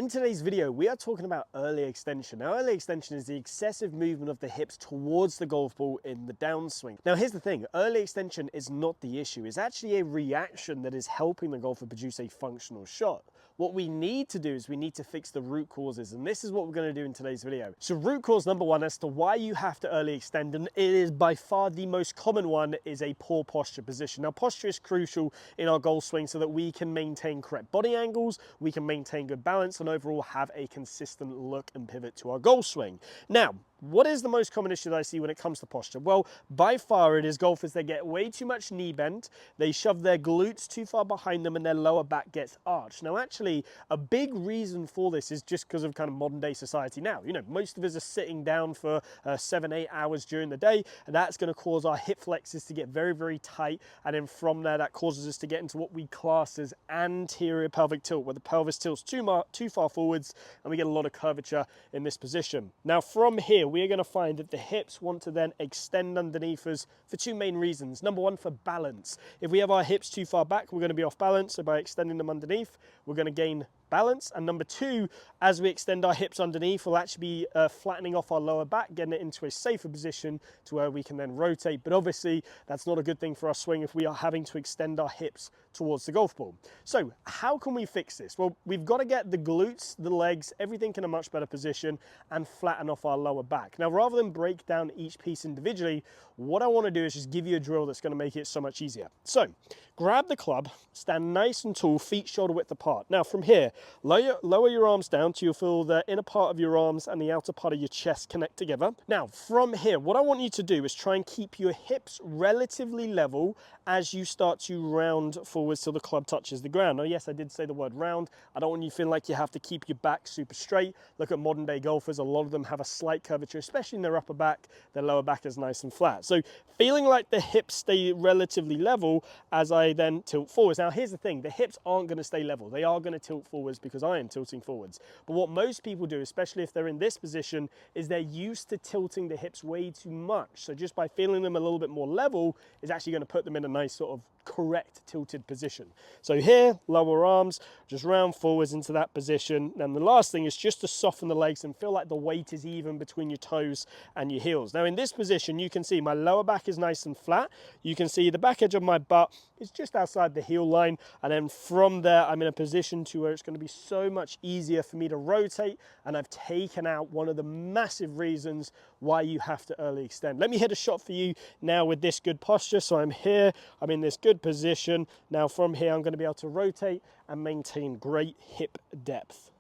In today's video, we are talking about early extension. Now, early extension is the excessive movement of the hips towards the golf ball in the downswing. Now, here's the thing, early extension is not the issue. It's actually a reaction that is helping the golfer produce a functional shot. What we need to do is we need to fix the root causes, and this is what we're going to do in today's video. So root cause number one as to why you have to early extend, and it is by far the most common one, is a poor posture position. Now, posture is crucial in our golf swing so that we can maintain correct body angles, we can maintain good balance, and overall have a consistent look and pivot to our golf swing. Now, what is the most common issue that I see when it comes to posture? Well, by far it is golfers that get way too much knee bend, they shove their glutes too far behind them, and their lower back gets arched. Now, actually, a big reason for this is just because of kind of modern day society now. You know, most of us are sitting down for 7-8 hours during the day, and that's going to cause our hip flexors to get very, very tight, and then from there, that causes us to get into what we class as anterior pelvic tilt, where the pelvis tilts too far forwards, and we get a lot of curvature in this position. Now, from here, we are going to find that the hips want to then extend underneath us for two main reasons. Number one, for balance. If we have our hips too far back, we're going to be off balance. So by extending them underneath, we're going to gain balance. And number two, as we extend our hips underneath, we'll actually be flattening off our lower back, getting it into a safer position to where we can then rotate. But obviously, that's not a good thing for our swing if we are having to extend our hips towards the golf ball. So how can we fix this? Well, we've got to get the glutes, the legs, everything in a much better position and flatten off our lower back. Now, rather than break down each piece individually, what I want to do is just give you a drill that's going to make it so much easier. So grab the club, stand nice and tall, feet shoulder width apart. Now from here, lower your arms down till you feel the inner part of your arms and the outer part of your chest connect together. Now from here, what I want you to do is try and keep your hips relatively level as you start to round forwards till the club touches the ground. Now yes, I did say the word round. I don't want you feeling like you have to keep your back super straight. Look at modern day golfers, a lot of them have a slight curvature, especially in their upper back. Their lower back is nice and flat. So feeling like the hips stay relatively level as I then tilt forwards. Now here's the thing, the hips aren't going to stay level. They are going to tilt forwards because I am tilting forwards. But what most people do, especially if they're in this position, is they're used to tilting the hips way too much. So just by feeling them a little bit more level is actually going to put them in a nice sort of correct tilted position. So here, lower arms, just round forwards into that position. And the last thing is just to soften the legs and feel like the weight is even between your toes and your heels. Now in this position, you can see my lower back is nice and flat. You can see the back edge of my butt is just outside the heel line. And then from there, I'm in a position to where it's going to be so much easier for me to rotate. And I've taken out one of the massive reasons why you have to early extend. Let me hit a shot for you now with this good posture. So I'm here, I'm in this good position. Now from here, I'm going to be able to rotate and maintain great hip depth.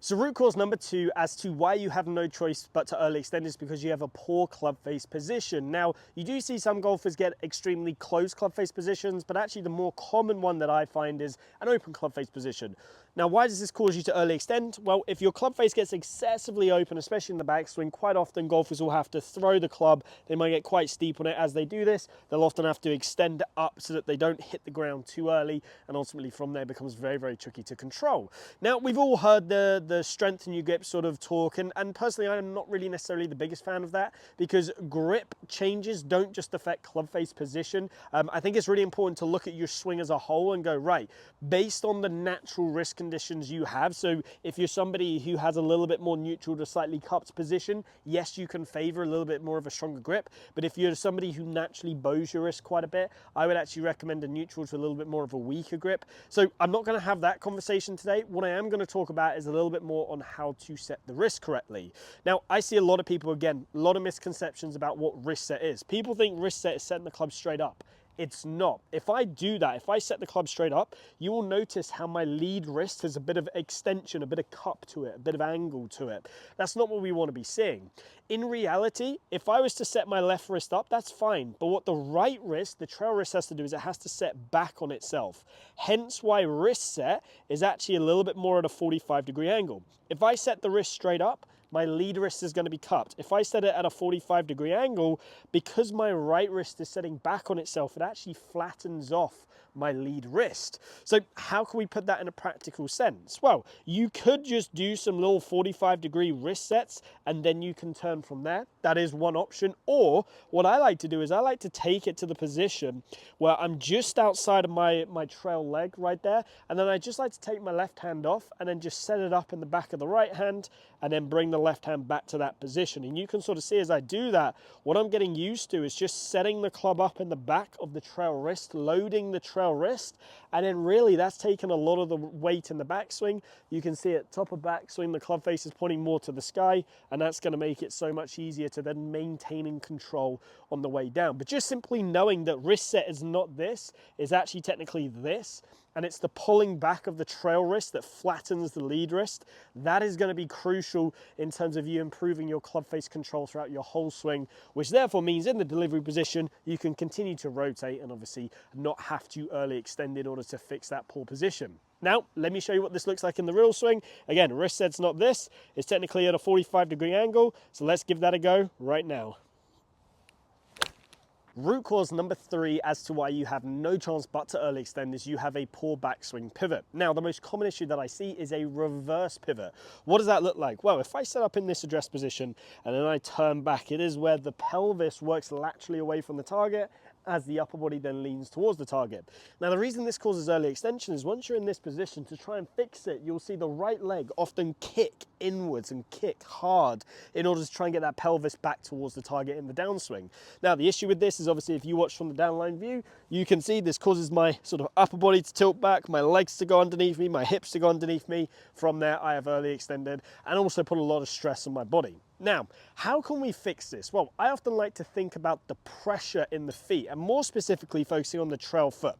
So root cause number two as to why you have no choice but to early extend is because you have a poor club face position. Now, you do see some golfers get extremely close club face positions, but actually the more common one that I find is an open club face position. Now, why does this cause you to early extend? Well, if your club face gets excessively open, especially in the backswing, quite often golfers will have to throw the club. They might get quite steep on it. As they do this, they'll often have to extend it up so that they don't hit the ground too early, and ultimately from there becomes very, very tricky to control. Now, we've all heard the strengthen your grip sort of talk, and personally, I'm not really necessarily the biggest fan of that because grip changes don't just affect club face position. I think it's really important to look at your swing as a whole and go, right, based on the natural wrist conditions you have. So if you're somebody who has a little bit more neutral to slightly cupped position, yes, you can favor a little bit more of a stronger grip. But if you're somebody who naturally bows your wrist quite a bit, I would actually recommend a neutral to a little bit more of a weaker grip. So I'm not going to have that conversation today. What I am going to talk about is a little bit more on how to set the wrist correctly. Now, I see a lot of people, again, a lot of misconceptions about what wrist set is. People think wrist set is setting the club straight up. It's not. If I do that, if I set the club straight up, you will notice how my lead wrist has a bit of extension, a bit of cup to it, a bit of angle to it. That's not what we want to be seeing. In reality, if I was to set my left wrist up, that's fine. But what the right wrist, the trail wrist, has to do is it has to set back on itself. Hence why wrist set is actually a little bit more at a 45-degree angle. If I set the wrist straight up, my lead wrist is going to be cupped. If I set it at a 45-degree angle, because my right wrist is sitting back on itself, it actually flattens off my lead wrist. So how can we put that in a practical sense? Well, you could just do some little 45-degree wrist sets and then you can turn from there. That is one option. Or what I like to do is I like to take it to the position where I'm just outside of my trail leg right there, and then I just like to take my left hand off and then just set it up in the back of the right hand and then bring the left hand back to that position. And you can sort of see as I do that, what I'm getting used to is just setting the club up in the back of the trail wrist, loading the trail wrist, and then really that's taken a lot of the weight in the backswing. You can see at top of backswing, the club face is pointing more to the sky, and that's going to make it so much easier to then maintaining control on the way down. But just simply knowing that wrist set is not this, is actually technically this, and it's the pulling back of the trail wrist that flattens the lead wrist. That is going to be crucial in terms of you improving your club face control throughout your whole swing, which therefore means in the delivery position, you can continue to rotate and obviously not have to early extend in order to fix that poor position. Now, let me show you what this looks like in the real swing. Again, wrist set's not this. It's technically at a 45-degree angle, so let's give that a go right now. Root cause number 3 as to why you have no chance but to early extend is you have a poor backswing pivot. Now, the most common issue that I see is a reverse pivot. What does that look like? Well, if I set up in this address position and then I turn back, it is where the pelvis works laterally away from the target as the upper body then leans towards the target. Now, the reason this causes early extension is once you're in this position, to try and fix it, you'll see the right leg often kick inwards and kick hard in order to try and get that pelvis back towards the target in the downswing. Now, the issue with this is obviously if you watch from the downline view, you can see this causes my sort of upper body to tilt back, my legs to go underneath me, my hips to go underneath me. From there, I have early extended and also put a lot of stress on my body. Now, how can we fix this? Well, I often like to think about the pressure in the feet and more specifically focusing on the trail foot.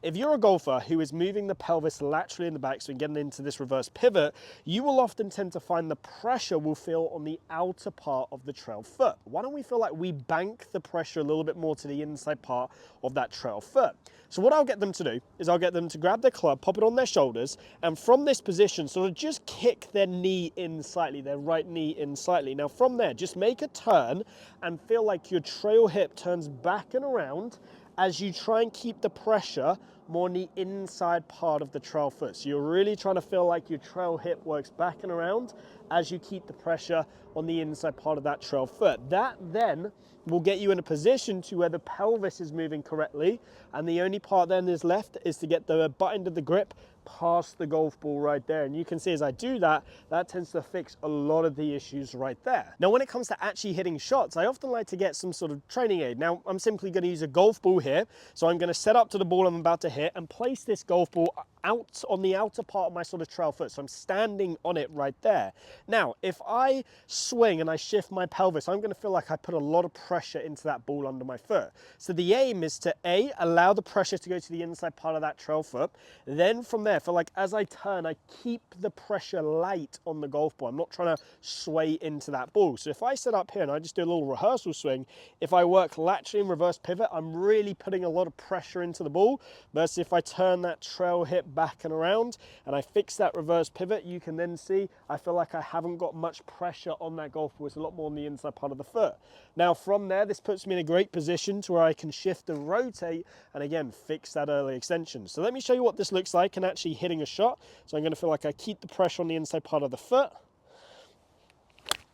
If you're a golfer who is moving the pelvis laterally in the backswing, getting into this reverse pivot, you will often tend to find the pressure will feel on the outer part of the trail foot. Why don't we feel like we bank the pressure a little bit more to the inside part of that trail foot? So what I'll get them to do is I'll get them to grab their club, pop it on their shoulders, and from this position, sort of just kick their knee in slightly, their right knee in slightly. Now from there, just make a turn and feel like your trail hip turns back and around as you try and keep the pressure more on the inside part of the trail foot. So you're really trying to feel like your trail hip works back and around as you keep the pressure on the inside part of that trail foot. That then will get you in a position to where the pelvis is moving correctly, and the only part then is left is to get the butt end of the grip past the golf ball right there. And you can see as I do that, that tends to fix a lot of the issues right there. Now, when it comes to actually hitting shots, I often like to get some sort of training aid. Now, I'm simply going to use a golf ball here. So I'm going to set up to the ball I'm about to hit and place this golf ball out on the outer part of my sort of trail foot. So I'm standing on it right there. Now, if I swing and I shift my pelvis, I'm going to feel like I put a lot of pressure into that ball under my foot. So the aim is to A, allow the pressure to go to the inside part of that trail foot. Then from there, feel like as I turn, I keep the pressure light on the golf ball. I'm not trying to sway into that ball. So if I set up here and I just do a little rehearsal swing, if I work laterally and reverse pivot, I'm really putting a lot of pressure into the ball. Versus if I turn that trail hip back and around and I fix that reverse pivot, you can then see I feel like I haven't got much pressure on that golf ball. It's a lot more on the inside part of the foot. Now from there, this puts me in a great position to where I can shift and rotate and again fix that early extension. So let me show you what this looks like and actually hitting a shot. So I'm going to feel like I keep the pressure on the inside part of the foot.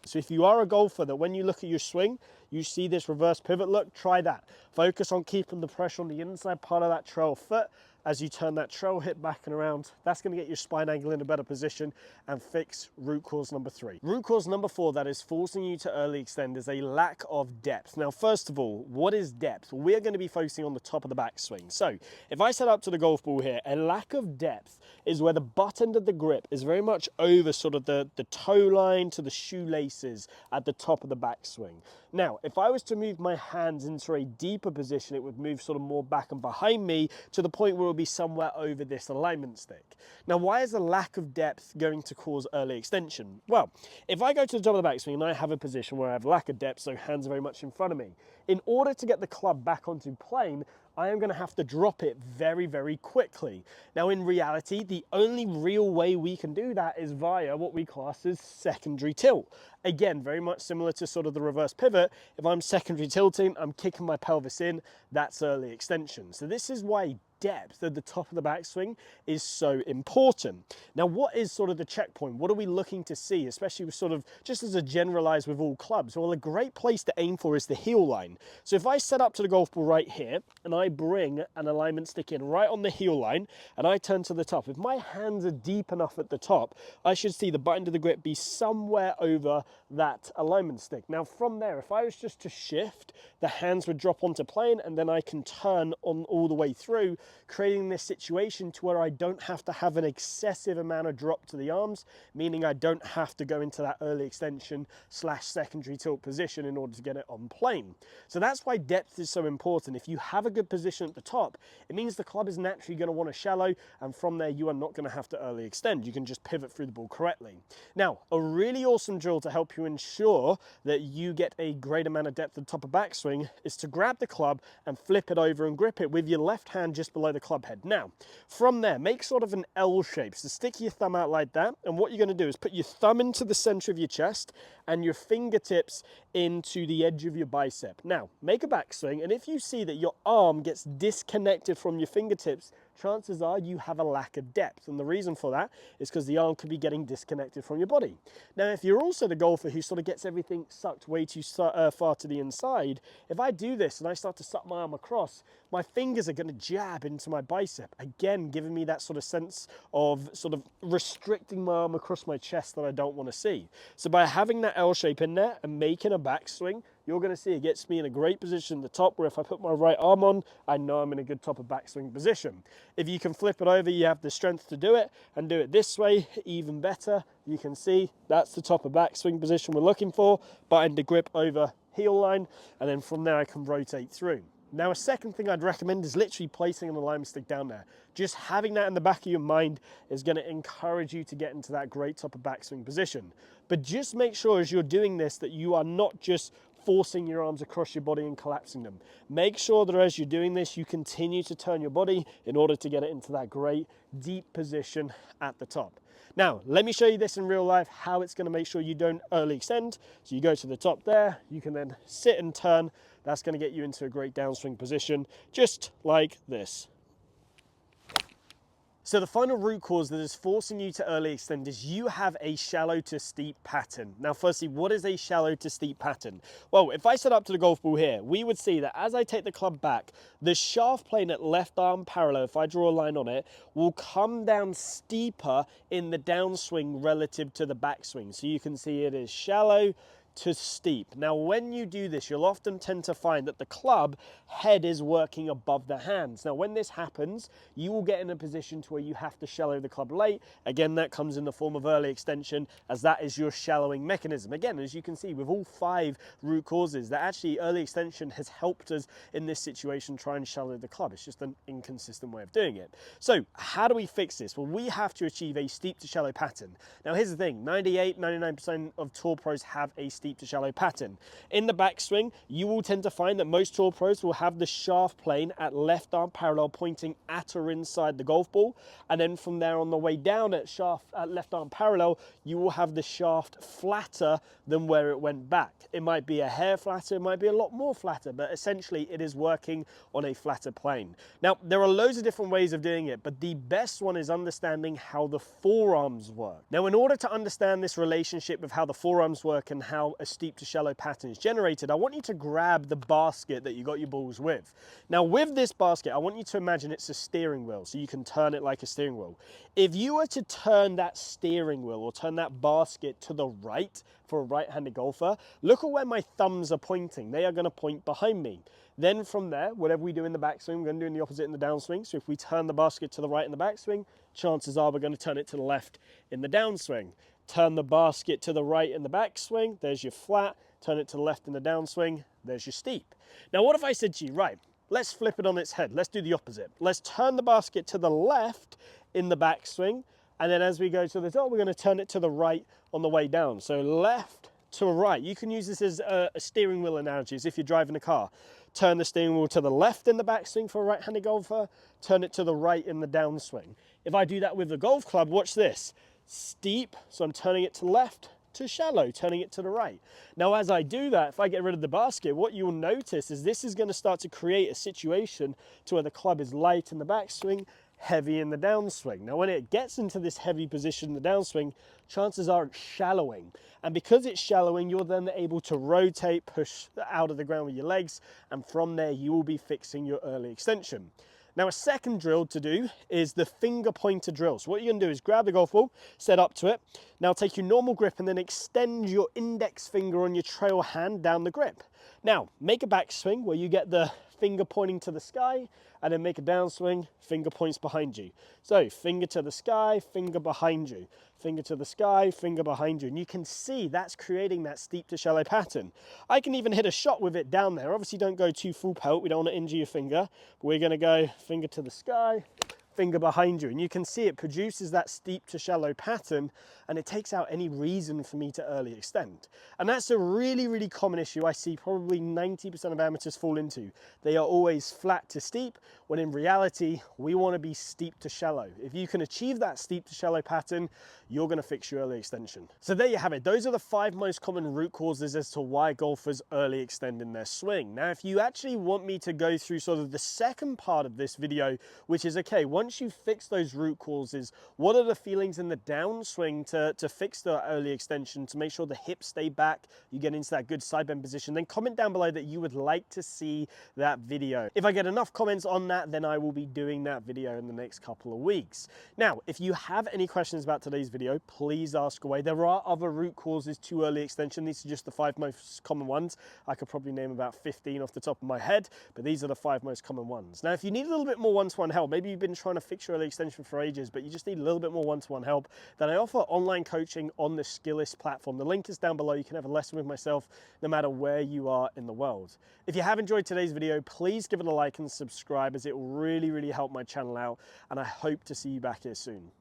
So if you are a golfer that when you look at your swing, you see this reverse pivot look, try that. Focus on keeping the pressure on the inside part of that trail foot as you turn that trail hip back and around. That's going to get your spine angle in a better position and fix root cause number 3. Root cause number 4 that is forcing you to early extend is a lack of depth. Now, first of all, what is depth? We're going to be focusing on the top of the backswing. So if I set up to the golf ball here, a lack of depth is where the butt end of the grip is very much over sort of the toe line to the shoelaces at the top of the backswing. Now, if I was to move my hands into a deeper position, it would move sort of more back and behind me to the point where it will be somewhere over this alignment stick. Now, why is a lack of depth going to cause early extension? Well, if I go to the top of the backswing and I have a position where I have lack of depth, so hands are very much in front of me, in order to get the club back onto plane, I am going to have to drop it very, very quickly. Now, in reality, the only real way we can do that is via what we class as secondary tilt. Again, very much similar to sort of the reverse pivot. If I'm secondary tilting, I'm kicking my pelvis in, that's early extension. So this is why depth at the top of the backswing is so important. Now, what is sort of the checkpoint? What are we looking to see, especially with sort of just as a generalized with all clubs? Well, a great place to aim for is the heel line. So if I set up to the golf ball right here and I bring an alignment stick in right on the heel line and I turn to the top, if my hands are deep enough at the top, I should see the button to the grip be somewhere over that alignment stick. Now from there, if I was just to shift, the hands would drop onto plane and then I can turn on all the way through, creating this situation to where I don't have to have an excessive amount of drop to the arms, meaning I don't have to go into that early extension / secondary tilt position in order to get it on plane. So that's why depth is so important. If you have a good position at the top, it means the club is naturally going to want to shallow, and from there you are not going to have to early extend. You can just pivot through the ball correctly. Now, a really awesome drill to help you ensure that you get a great amount of depth at the top of backswing is to grab the club and flip it over and grip it with your left hand just below the club head. Now, from there, make sort of an L shape. So stick your thumb out like that, and what you're going to do is put your thumb into the center of your chest and your fingertips into the edge of your bicep. Now, make a backswing, and if you see that your arm gets disconnected from your fingertips, chances are you have a lack of depth, and the reason for that is because the arm could be getting disconnected from your body. Now, if you're also the golfer who sort of gets everything sucked way too far to the inside, if I do this and I start to suck my arm across, my fingers are going to jab into my bicep, again giving me that sort of sense of sort of restricting my arm across my chest that I don't want to see. So by having that L shape in there and making a backswing, you're going to see it gets me in a great position at the top, where if I put my right arm on, I know I'm in a good top of backswing position. If you can flip it over, you have the strength to do it, and do it this way, even better. You can see that's the top of backswing position we're looking for, button to grip over heel line, and then from there I can rotate through. Now, a second thing I'd recommend is literally placing an alignment stick down there. Just having that in the back of your mind is going to encourage you to get into that great top of backswing position. But just make sure as you're doing this that you are not just forcing your arms across your body and collapsing them. Make sure that as you're doing this, you continue to turn your body in order to get it into that great deep position at the top. Now, let me show you this in real life, how it's going to make sure you don't early extend. So you go to the top there, you can then sit and turn. That's going to get you into a great downswing position, just like this. So the final root cause that is forcing you to early extend is you have a shallow to steep pattern. Now, firstly, what is a shallow to steep pattern? Well, if I set up to the golf ball here, we would see that as I take the club back, the shaft plane at left arm parallel, if I draw a line on it, will come down steeper in the downswing relative to the backswing. So you can see it is shallow to steep. Now, when you do this, you'll often tend to find that the club head is working above the hands. Now, when this happens, you will get in a position to where you have to shallow the club late. Again, that comes in the form of early extension, as that is your shallowing mechanism. Again, as you can see with all 5 root causes, that actually early extension has helped us in this situation try and shallow the club. It's just an inconsistent way of doing it. So how do we fix this? Well, we have to achieve a steep to shallow pattern. Now, here's the thing, 99% of tour pros have a steep to shallow pattern. In the backswing, you will tend to find that most tour pros will have the shaft plane at left arm parallel pointing at or inside the golf ball, and then from there on the way down at left arm parallel, you will have the shaft flatter than where it went back. It might be a hair flatter, it might be a lot more flatter, but essentially it is working on a flatter plane. Now, there are loads of different ways of doing it, but the best one is understanding how the forearms work. Now, in order to understand this relationship with how the forearms work and how a steep to shallow pattern is generated, I want you to grab the basket that you got your balls with. Now, with this basket, I want you to imagine it's a steering wheel, so you can turn it like a steering wheel. If you were to turn that steering wheel or turn that basket to the right for a right-handed golfer, look at where my thumbs are pointing. They are going to point behind me. Then from there, whatever we do in the backswing, we're going to do in the opposite in the downswing. So if we turn the basket to the right in the backswing, chances are we're going to turn it to the left in the downswing. Turn the basket to the right in the backswing, there's your flat. Turn it to the left in the downswing, there's your steep. Now, what if I said to you, right, let's flip it on its head. Let's do the opposite. Let's turn the basket to the left in the backswing, and then as we go to the top, we're going to turn it to the right on the way down. So left to right. You can use this as a steering wheel analogy, as if you're driving a car. turn the steering wheel to the left in the backswing for a right-handed golfer, turn it to the right in the downswing. If I do that with the golf club, watch this. Steep, so I'm turning it to the left, to shallow, turning it to the right. Now, as I do that, if I get rid of the basket, what you'll notice is this is going to start to create a situation to where the club is light in the backswing, heavy in the downswing. Now, when it gets into this heavy position in the downswing, chances are it's shallowing. And because it's shallowing, you're then able to rotate, push out of the ground with your legs, and from there, you will be fixing your early extension. Now, a second drill to do is the finger pointer drill. So what you're gonna do is grab the golf ball, set up to it. Now take your normal grip and then extend your index finger on your trail hand down the grip. Now, make a backswing where you get the finger pointing to the sky, and then make a downswing, finger points behind you. So finger to the sky, finger behind you. Finger to the sky, finger behind you. And you can see that's creating that steep to shallow pattern. I can even hit a shot with it down there. Obviously don't go too full pelt, we don't want to injure your finger. But we're gonna go finger to the sky, finger behind you. And you can see it produces that steep to shallow pattern, and it takes out any reason for me to early extend. And that's a really, really common issue I see probably 90% of amateurs fall into. They are always flat to steep, when in reality, we want to be steep to shallow. If you can achieve that steep to shallow pattern, you're going to fix your early extension. So there you have it. Those are the 5 most common root causes as to why golfers early extend in their swing. Now, if you actually want me to go through sort of the second part of this video, which is, okay, once you fix those root causes, what are the feelings in the downswing to fix the early extension, to make sure the hips stay back, you get into that good side bend position, then comment down below that you would like to see that video. If I get enough comments on that, then I will be doing that video in the next couple of weeks. Now, if you have any questions about today's video, please ask away. There are other root causes to early extension. These are just the 5 most common ones. I could probably name about 15 off the top of my head, but these are the 5 most common ones. Now, if you need a little bit more one-to-one help, maybe you've been trying to fix your early extension for ages, but you just need a little bit more one-to-one help, then I offer online coaching on the Skillist platform. The link is down below. You can have a lesson with myself no matter where you are in the world. If you have enjoyed today's video, please give it a like and subscribe, as it will really, really help my channel out, and I hope to see you back here soon.